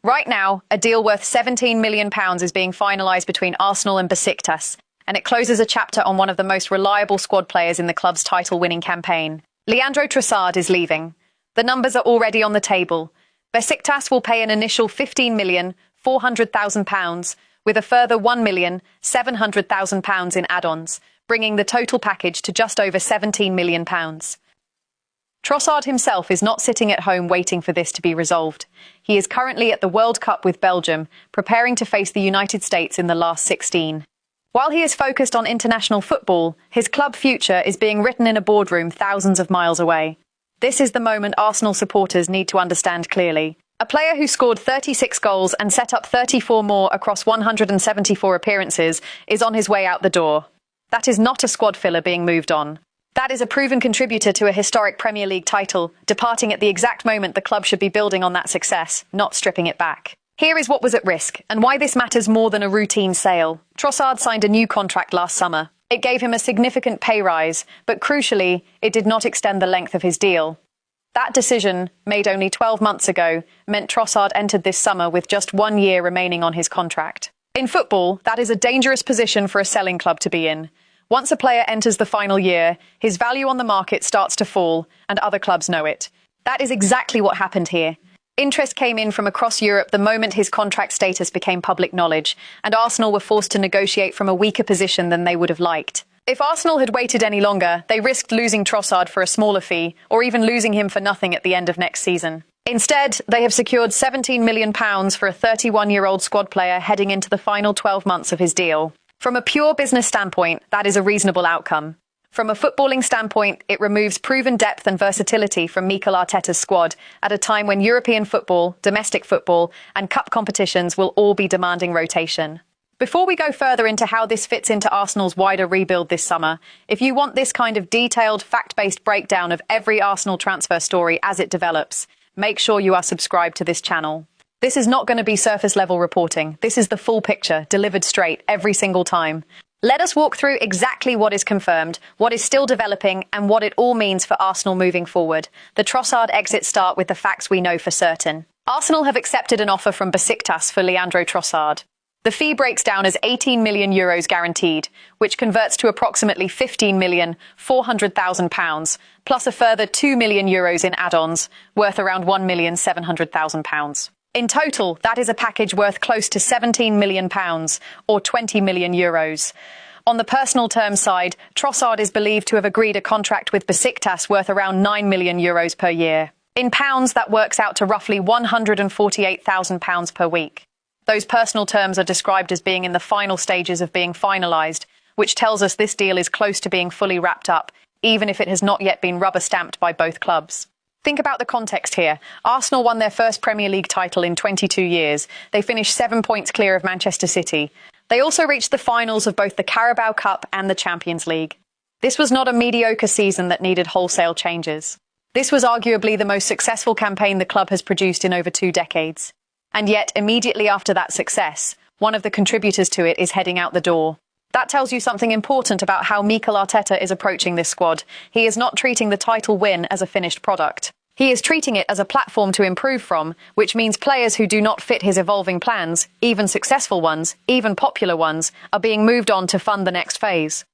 Right now, a deal worth £17 million is being finalised between Arsenal and Besiktas, and it closes a chapter on one of the most reliable squad players in the club's title-winning campaign. Leandro Trossard is leaving. The numbers are already on the table. Besiktas will pay an initial £15,400,000, with a further £1,700,000 in add-ons, bringing the total package to just over £17 million. Trossard himself is not sitting at home waiting for this to be resolved. He is currently at the World Cup with Belgium, preparing to face the United States in the last 16. While he is focused on international football, his club future is being written in a boardroom thousands of miles away. This is the moment Arsenal supporters need to understand clearly. A player who scored 36 goals and set up 34 more across 174 appearances is on his way out the door. That is not a squad filler being moved on. That is a proven contributor to a historic Premier League title, departing at the exact moment the club should be building on that success, not stripping it back. Here is what was at risk, and why this matters more than a routine sale. Trossard signed a new contract last summer. It gave him a significant pay rise, but crucially, it did not extend the length of his deal. That decision, made only 12 months ago, meant Trossard entered this summer with just 1 year remaining on his contract. In football, that is a dangerous position for a selling club to be in. Once a player enters the final year, his value on the market starts to fall, and other clubs know it. That is exactly what happened here. Interest came in from across Europe the moment his contract status became public knowledge, and Arsenal were forced to negotiate from a weaker position than they would have liked. If Arsenal had waited any longer, they risked losing Trossard for a smaller fee, or even losing him for nothing at the end of next season. Instead, they have secured £17 million for a 31-year-old squad player heading into the final 12 months of his deal. From a pure business standpoint, that is a reasonable outcome. From a footballing standpoint, it removes proven depth and versatility from Mikel Arteta's squad at a time when European football, domestic football, and cup competitions will all be demanding rotation. Before we go further into how this fits into Arsenal's wider rebuild this summer, if you want this kind of detailed, fact-based breakdown of every Arsenal transfer story as it develops, make sure you are subscribed to this channel. This is not going to be surface-level reporting. This is the full picture, delivered straight every single time. Let us walk through exactly what is confirmed, what is still developing, and what it all means for Arsenal moving forward. The Trossard exit start with the facts we know for certain. Arsenal have accepted an offer from Besiktas for Leandro Trossard. The fee breaks down as €18 million guaranteed, which converts to approximately £15,400,000, plus a further €2 million in add-ons, worth around £1,700,000. In total, that is a package worth close to £17 million, or €20 million. On the personal terms side, Trossard is believed to have agreed a contract with Besiktas worth around €9 million per year. In pounds, that works out to roughly £148,000 per week. Those personal terms are described as being in the final stages of being finalised, which tells us this deal is close to being fully wrapped up, even if it has not yet been rubber-stamped by both clubs. Think about the context here. Arsenal won their first Premier League title in 22 years. They finished 7 points clear of Manchester City. They also reached the finals of both the Carabao Cup and the Champions League. This was not a mediocre season that needed wholesale changes. This was arguably the most successful campaign the club has produced in over 2 decades. And yet, immediately after that success, one of the contributors to it is heading out the door. That tells you something important about how Mikel Arteta is approaching this squad. He is not treating the title win as a finished product. He is treating it as a platform to improve from, which means players who do not fit his evolving plans, even successful ones, even popular ones, are being moved on to fund the next phase.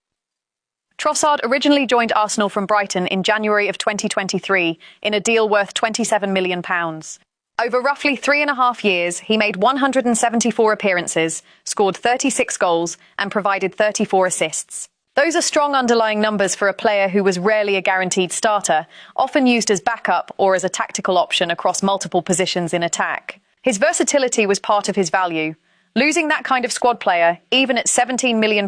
Trossard originally joined Arsenal from Brighton in January of 2023 in a deal worth £27 million. Over roughly 3.5 years, he made 174 appearances, scored 36 goals, and provided 34 assists. Those are strong underlying numbers for a player who was rarely a guaranteed starter, often used as backup or as a tactical option across multiple positions in attack. His versatility was part of his value. Losing that kind of squad player, even at £17 million,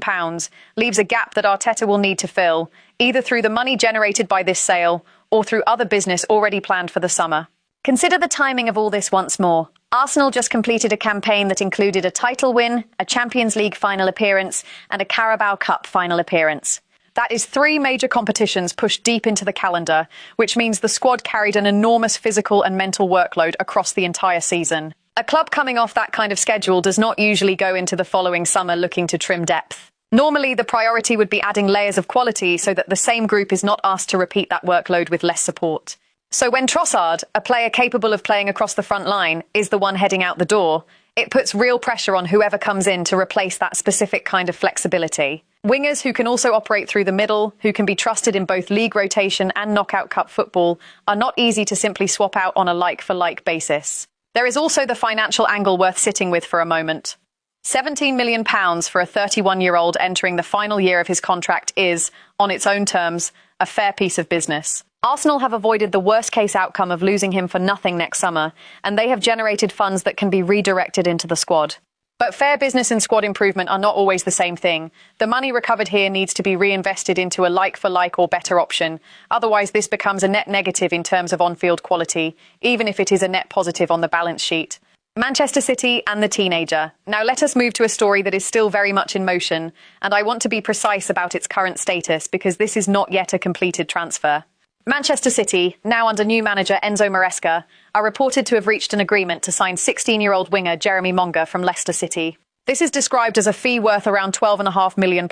leaves a gap that Arteta will need to fill, either through the money generated by this sale or through other business already planned for the summer. Consider the timing of all this once more. Arsenal just completed a campaign that included a title win, a Champions League final appearance, and a Carabao Cup final appearance. That is 3 major competitions pushed deep into the calendar, which means the squad carried an enormous physical and mental workload across the entire season. A club coming off that kind of schedule does not usually go into the following summer looking to trim depth. Normally, the priority would be adding layers of quality so that the same group is not asked to repeat that workload with less support. So when Trossard, a player capable of playing across the front line, is the one heading out the door, it puts real pressure on whoever comes in to replace that specific kind of flexibility. Wingers who can also operate through the middle, who can be trusted in both league rotation and knockout cup football, are not easy to simply swap out on a like-for-like basis. There is also the financial angle worth sitting with for a moment. £17 million for a 31-year-old entering the final year of his contract is, on its own terms, a fair piece of business. Arsenal have avoided the worst-case outcome of losing him for nothing next summer, and they have generated funds that can be redirected into the squad. But fair business and squad improvement are not always the same thing. The money recovered here needs to be reinvested into a like-for-like or better option. Otherwise, this becomes a net negative in terms of on-field quality, even if it is a net positive on the balance sheet. Manchester City and the teenager. Now let us move to a story that is still very much in motion, and I want to be precise about its current status because this is not yet a completed transfer. Manchester City, now under new manager Enzo Maresca, are reported to have reached an agreement to sign 16-year-old winger Jeremy Monga from Leicester City. This is described as a fee worth around £12.5 million.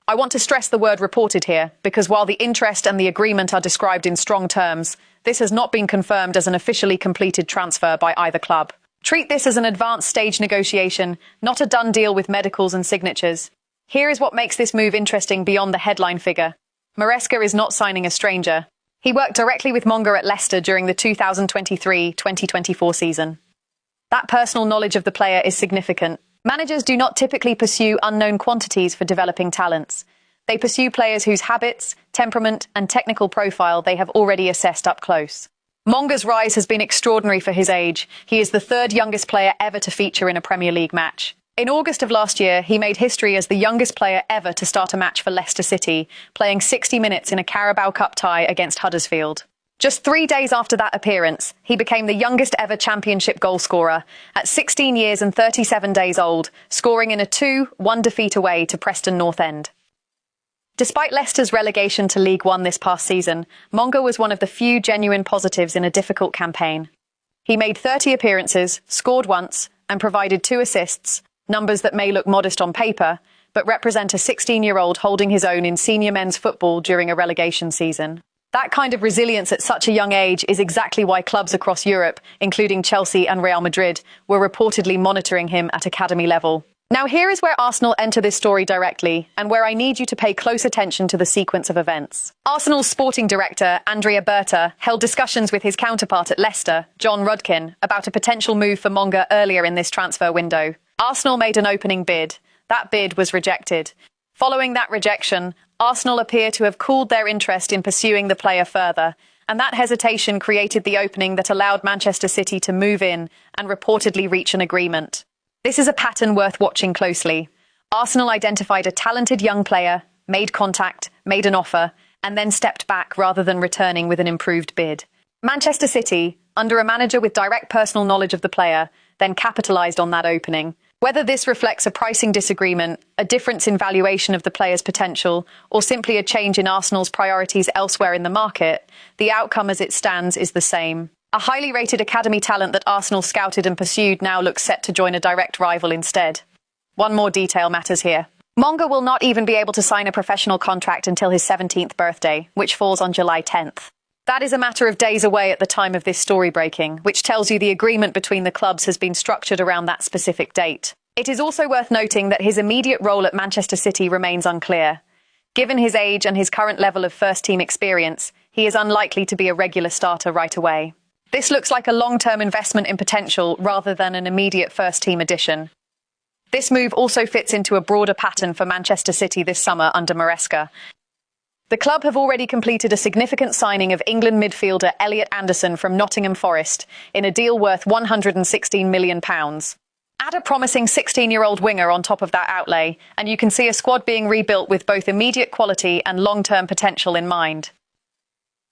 I want to stress the word reported here, because while the interest and the agreement are described in strong terms, this has not been confirmed as an officially completed transfer by either club. Treat this as an advanced stage negotiation, not a done deal with medicals and signatures. Here is what makes this move interesting beyond the headline figure. Maresca is not signing a stranger. He worked directly with Monga at Leicester during the 2023-2024 season. That personal knowledge of the player is significant. Managers do not typically pursue unknown quantities for developing talents. They pursue players whose habits, temperament, and technical profile they have already assessed up close. Monga's rise has been extraordinary for his age. He is the third youngest player ever to feature in a Premier League match. In August of last year, he made history as the youngest player ever to start a match for Leicester City, playing 60 minutes in a Carabao Cup tie against Huddersfield. Just 3 days after that appearance, he became the youngest ever championship goalscorer, at 16 years and 37 days old, scoring in a 2-1 defeat away to Preston North End. Despite Leicester's relegation to League One this past season, Monga was one of the few genuine positives in a difficult campaign. He made 30 appearances, scored once, and provided 2 assists, numbers that may look modest on paper, but represent a 16-year-old holding his own in senior men's football during a relegation season. That kind of resilience at such a young age is exactly why clubs across Europe, including Chelsea and Real Madrid, were reportedly monitoring him at academy level. Now here is where Arsenal enter this story directly, and where I need you to pay close attention to the sequence of events. Arsenal's sporting director, Andrea Berta, held discussions with his counterpart at Leicester, John Rudkin, about a potential move for Monga earlier in this transfer window. Arsenal made an opening bid. That bid was rejected. Following that rejection, Arsenal appear to have cooled their interest in pursuing the player further, and that hesitation created the opening that allowed Manchester City to move in and reportedly reach an agreement. This is a pattern worth watching closely. Arsenal identified a talented young player, made contact, made an offer, and then stepped back rather than returning with an improved bid. Manchester City, under a manager with direct personal knowledge of the player, then capitalised on that opening. Whether this reflects a pricing disagreement, a difference in valuation of the player's potential, or simply a change in Arsenal's priorities elsewhere in the market, the outcome as it stands is the same. A highly rated academy talent that Arsenal scouted and pursued now looks set to join a direct rival instead. One more detail matters here. Monga will not even be able to sign a professional contract until his 17th birthday, which falls on July 10th. That is a matter of days away at the time of this story breaking, which tells you the agreement between the clubs has been structured around that specific date. It is also worth noting that his immediate role at Manchester City remains unclear. Given his age and his current level of first-team experience, he is unlikely to be a regular starter right away. This looks like a long-term investment in potential rather than an immediate first-team addition. This move also fits into a broader pattern for Manchester City this summer under Maresca. The club have already completed a significant signing of England midfielder Elliot Anderson from Nottingham Forest in a deal worth £116 million. Add a promising 16-year-old winger on top of that outlay, and you can see a squad being rebuilt with both immediate quality and long-term potential in mind.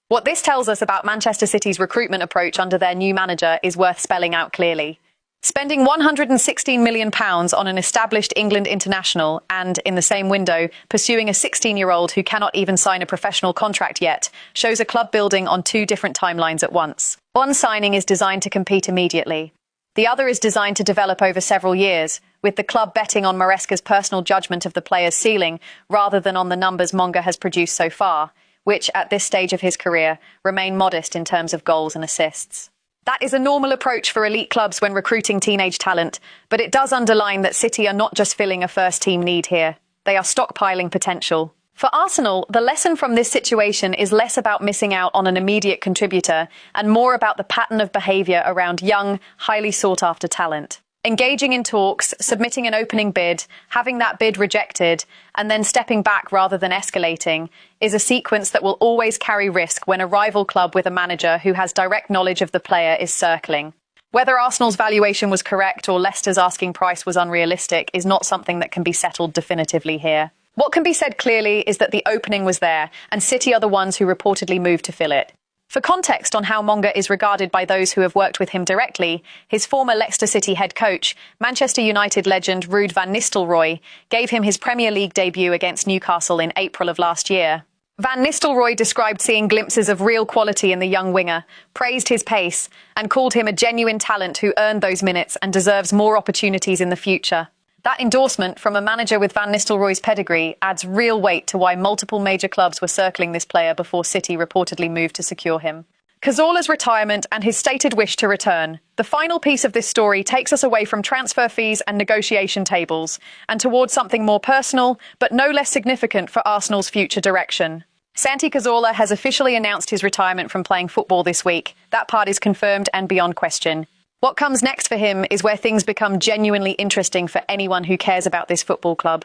What this tells us about Manchester City's recruitment approach under their new manager is worth spelling out clearly. Spending £116 million on an established England international and, in the same window, pursuing a 16-year-old who cannot even sign a professional contract yet shows a club building on 2 different timelines at once. One signing is designed to compete immediately. The other is designed to develop over several years, with the club betting on Maresca's personal judgment of the player's ceiling rather than on the numbers Monga has produced so far, which, at this stage of his career, remain modest in terms of goals and assists. That is a normal approach for elite clubs when recruiting teenage talent, but it does underline that City are not just filling a first-team need here. They are stockpiling potential. For Arsenal, the lesson from this situation is less about missing out on an immediate contributor and more about the pattern of behaviour around young, highly sought-after talent. Engaging in talks, submitting an opening bid, having that bid rejected, and then stepping back rather than escalating is a sequence that will always carry risk when a rival club with a manager who has direct knowledge of the player is circling. Whether Arsenal's valuation was correct or Leicester's asking price was unrealistic is not something that can be settled definitively here. What can be said clearly is that the opening was there, and City are the ones who reportedly moved to fill it. For context on how Monga is regarded by those who have worked with him directly, his former Leicester City head coach, Manchester United legend Ruud van Nistelrooy, gave him his Premier League debut against Newcastle in April of last year. Van Nistelrooy described seeing glimpses of real quality in the young winger, praised his pace, and called him a genuine talent who earned those minutes and deserves more opportunities in the future. That endorsement from a manager with Van Nistelrooy's pedigree adds real weight to why multiple major clubs were circling this player before City reportedly moved to secure him. Cazorla's retirement and his stated wish to return. The final piece of this story takes us away from transfer fees and negotiation tables and towards something more personal, but no less significant for Arsenal's future direction. Santi Cazorla has officially announced his retirement from playing football this week. That part is confirmed and beyond question. What comes next for him is where things become genuinely interesting for anyone who cares about this football club.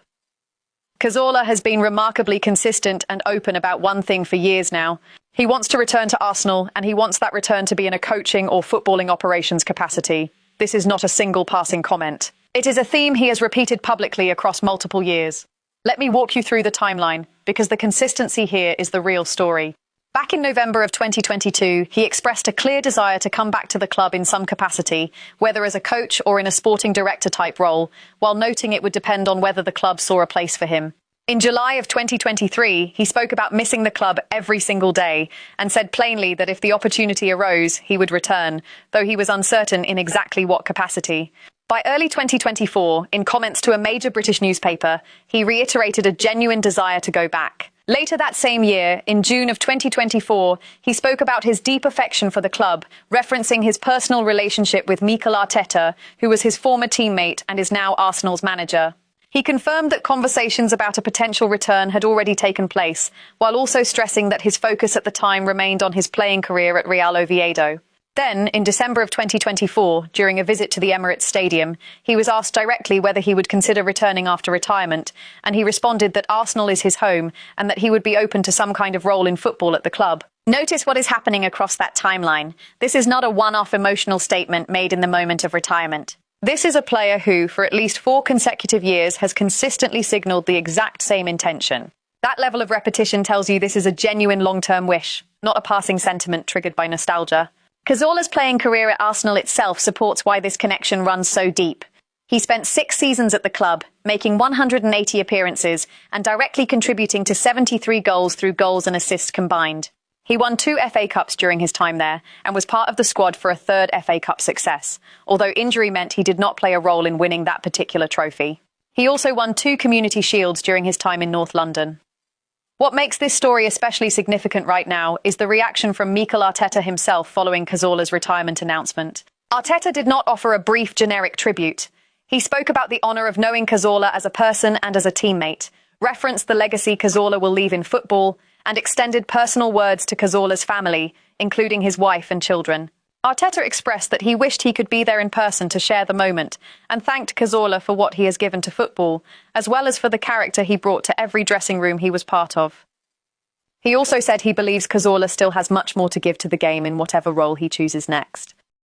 Cazorla has been remarkably consistent and open about one thing for years now. He wants to return to Arsenal, and he wants that return to be in a coaching or footballing operations capacity. This is not a single passing comment. It is a theme he has repeated publicly across multiple years. Let me walk you through the timeline, because the consistency here is the real story. Back in November of 2022, he expressed a clear desire to come back to the club in some capacity, whether as a coach or in a sporting director type role, while noting it would depend on whether the club saw a place for him. In July of 2023, he spoke about missing the club every single day and said plainly that if the opportunity arose, he would return, though he was uncertain in exactly what capacity. By early 2024, in comments to a major British newspaper, he reiterated a genuine desire to go back. Later that same year, in June of 2024, he spoke about his deep affection for the club, referencing his personal relationship with Mikel Arteta, who was his former teammate and is now Arsenal's manager. He confirmed that conversations about a potential return had already taken place, while also stressing that his focus at the time remained on his playing career at Real Oviedo. Then, in December of 2024, during a visit to the Emirates Stadium, he was asked directly whether he would consider returning after retirement, and he responded that Arsenal is his home and that he would be open to some kind of role in football at the club. Notice what is happening across that timeline. This is not a one-off emotional statement made in the moment of retirement. This is a player who, for at least 4 consecutive years, has consistently signalled the exact same intention. That level of repetition tells you this is a genuine long-term wish, not a passing sentiment triggered by nostalgia. Cazorla's playing career at Arsenal itself supports why this connection runs so deep. He spent 6 seasons at the club, making 180 appearances and directly contributing to 73 goals through goals and assists combined. He won 2 FA Cups during his time there and was part of the squad for a 3rd FA Cup success, although injury meant he did not play a role in winning that particular trophy. He also won 2 Community Shields during his time in North London. What makes this story especially significant right now is the reaction from Mikel Arteta himself following Cazorla's retirement announcement. Arteta did not offer a brief, generic tribute. He spoke about the honour of knowing Cazorla as a person and as a teammate, referenced the legacy Cazorla will leave in football, and extended personal words to Cazorla's family, including his wife and children. Arteta expressed that he wished he could be there in person to share the moment, and thanked Cazorla for what he has given to football, as well as for the character he brought to every dressing room he was part of. He also said he believes Cazorla still has much more to give to the game in whatever role he chooses next.